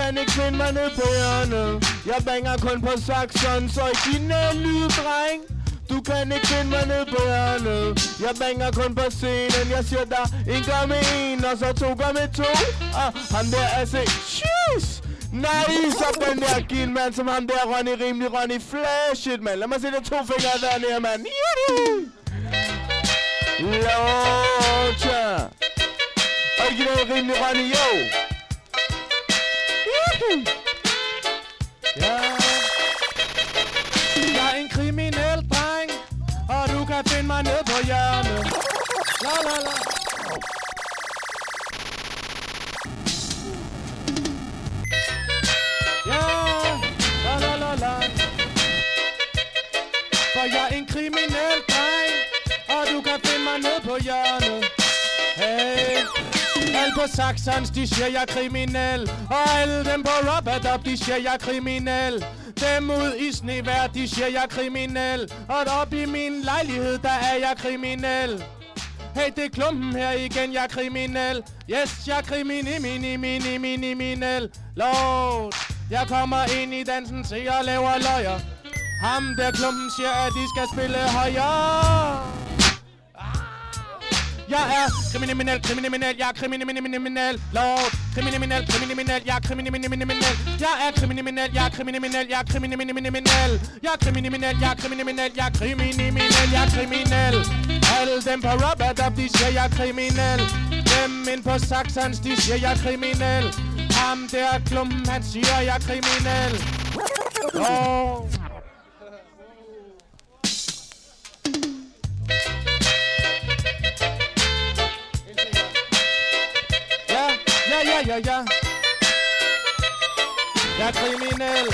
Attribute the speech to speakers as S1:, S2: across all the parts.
S1: kan ikke finde mig ned på hjørnet. Jeg banger kun på saxon, så original lyd, dreng. Du kan ikke finde mig ned på hjørnet. Jeg banger kun på scenen. Jeg siger der en gør med en, og så to gør med to. Ham der er se, cheese. Nej, så den der gild, mand, som ham der Ronny, rimelig Ronny Flash it, mand. Lad mig se de to fingre dernede, mand. Låtja. Original rimelig Ronny, yo. Ja. Jeg er en kriminel dreng, og du kan finde mig ned på hjørnet. La la la. For jeg er en kriminel dreng, og du kan finde mig ned på hjørnet. Hey, alle på Saxons, de siger jeg er kriminel. Og alle dem på Robert, de siger jeg er kriminel. Dem ud i snevejr, de siger jeg er kriminel. Og op i min lejlighed, der er jeg kriminel. Hey, det er klumpen her igen, jeg er kriminel. Yes, jeg er kriminel. Lord, jeg kommer ind i dansen, se jeg laver løjer. Ham der klumpen siger, at de skal spille højere. Jeg er kriminel, jeg er kriminel, Lord. Kriminel, jeg er kriminel. Jeg er kriminel, jeg er kriminel, jeg er kriminel. Jeg er kriminel, jeg er kriminel, jeg er kriminel, jeg er kriminel. Alle dem på Robert Up, de siger, jeg er kriminel. Dem ind på Saxons, de siger, jeg er kriminel. Ham der klumpen, han siger, jeg er kriminel. Oh. Ja. Jeg er kriminel.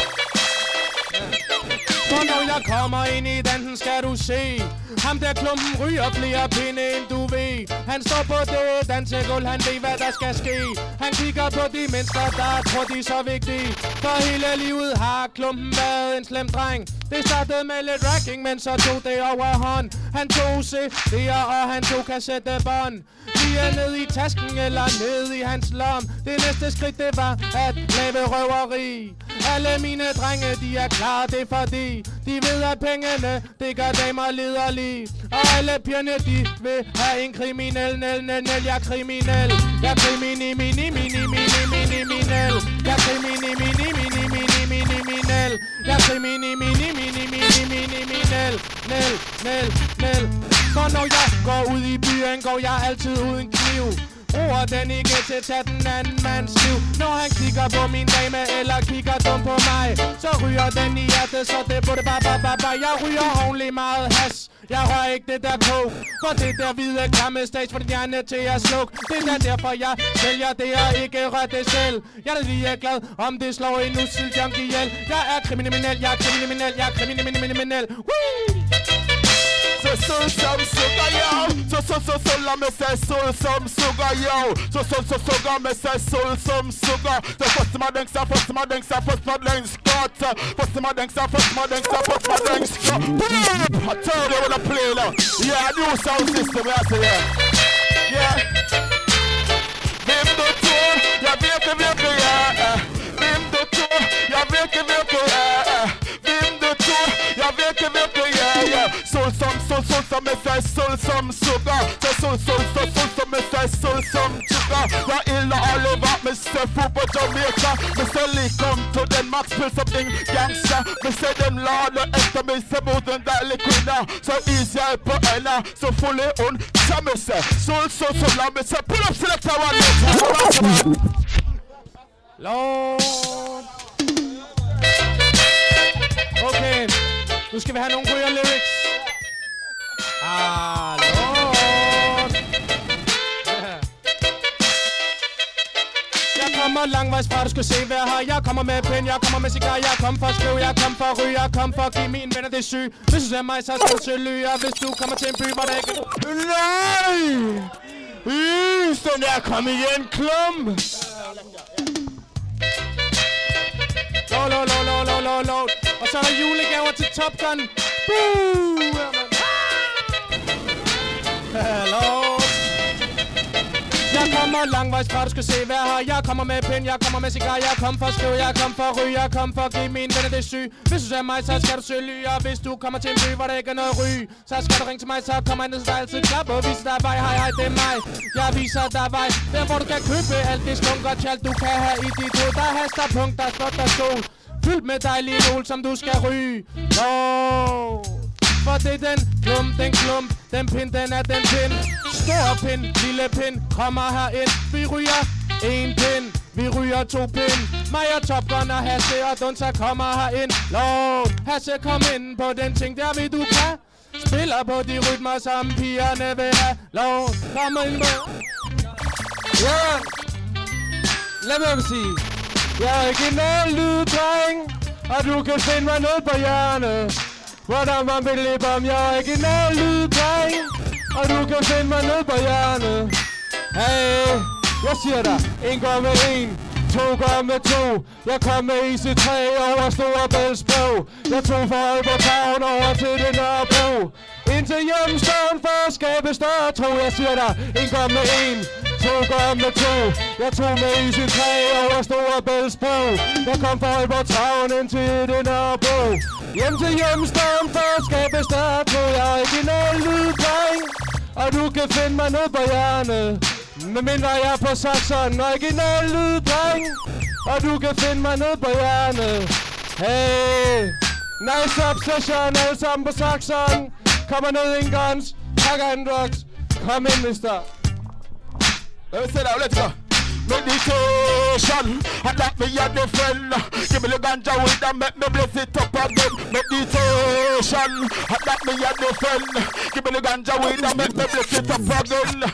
S1: For når jeg kommer ind i dansen, skal du se. Ham der klumpen ryger flere pinde, end du ved. Han står på det dansegulv, han ved, hvad der skal ske. Han kigger på de mennesker, der tror, de er så vigtige. For hele livet har klumpen været en slem dreng. Det startede med lidt racking, men så tog det overhånd. Han tog CD'er, og han tog kassettebånd. De er nede i tasken eller nede i hans lom. Det næste skridt, det var at lave røveri. Alle mine drenge, de er klar, det er fordi de ved, at pengene, det gør damer liderlige. Og alle pigerne, de vil have en kriminel, nel. Jeg er kriminel. Jeg er kriminel. Jeg er kriminel. Jeg er kriminel. For når jeg går ud i byen, går jeg altid uden kniv. Bruger den ikke til at tage den anden mands liv. Når han kigger på min dame eller kigger dum på mig, så ryger den i hjertet, så det burde bare. Jeg ryger ordentligt meget has. Jeg rører ikke det der coke. For det der hvide klamme stage, for den hjerne til at slukke. Det er derfor jeg sælger det og ikke rører det selv. Jeg er lige glad om det slår en ussel junkie ihjel. Jeg er kriminel, jeg er kriminel, jeg er kriminel.
S2: So some sugar yo. So la me say soul some sugar yo. So sugar me say soul some sugar. So first my dance, first my dance cut. First my dance, cut. I tell you what I play now. Yeah, new sound system I say yeah. Vem do tour, jag vet ja. Vem do tour, jag vet ja. Vem do tour, jag vet ja. Soul some me say soul some sugar. Soul some me say soul some sugar. Jag illa all over me say food på Jamaica. Me say Lee come to den Max spill something gangsta. Me say them lord efter me say moden där liquida. Så easy på ena så fully on. Så me say soul la me say pull up selector one.
S1: Lord. Okay, nu skal vi have nogle ryger lyrics. Lord. Jeg kommer langvejs fra, du skal se hvad her. Jeg kommer med pen, jeg kommer med cigar. Jeg kommer for at skrive, jeg kommer for at ryge. Jeg kommer for at give mine venner det syg. Hvis du ser mig, så skal du til lyre. Hvis du kommer til en by, hvor der ikke... Nej! Den der, kom igen, klum! Lord. Og så er der julegaver til Top Gun. Hello. Jeg kommer kommer langvejs fra, du skal se hvad her. Jeg kommer med pind, jeg kommer med cigar. Jeg kommer for at skrive, jeg kommer for at ryge. Jeg kommer for at give mine venner det syg. Hvis du ser mig, så skal du søge ly. Og hvis du kommer til en by, hvor der ikke er noget ry, så skal du ringe til mig, så kommer jeg ned, så der altid klap og viser dig vej. Hej, hej, det er mig. Jeg viser dig vej. Der hvor du kan købe alt det skunk og tjalt, du kan have i dit hoved. Der er haster, punkt, der er slot, der er sol. Fyldt med dejlige nål, som du skal ryge. For det er den klump, den pind, den er den pind. Stor pind, lille pind, kommer herind. Vi ryger en pind, vi ryger 2 pind. Mig og Top Gun og Hasse og Dunsa kommer herind. Lord, Hasse, kom ind på den ting der, ved du kan. Spiller på de rytmer, som pigerne vil have. Lord, kom ind på.
S3: Ja, lad mig sige. Jeg er original lyddreng, og du kan finde mig ned på hjørnet. Hvordan man vil leve om, jeg er original lyddreng, og du kan finde mig ned på hjørnet. Hey, jeg siger dig, 1 går med 1, 2 går med 2. Jeg kom med IC3 over Storebæltsbro. Jeg tog fra Aalborg Town over til det Nørrebro. Ind til hjemstaden for at skabe større tro. Jeg siger dig, 1 går med 1, 2 går med 2. Jeg tog med IC3 over Storebæltsbro. Jeg kom fra Aalborg Town ind til det Nørrebro. Hjem til hjemstaden for at skabe større tro. Jeg er original lyddreng, og du kan finde mig ned på hjørnet. Men mindre jeg er på Saxon, original lyddreng, og du kan finde mig ned på hjørnet. Hey, nice obsession, alle sammen på Saxon. Kommer ned in guns, pakker en drugs. Kom ind, mister.
S2: Let me say that, let's go. Meditation, and that me and the friend. Give me the ganja weed and make me bless it up again. Meditation, and that me and the friend. Give me the ganja weed and make me bless it up again.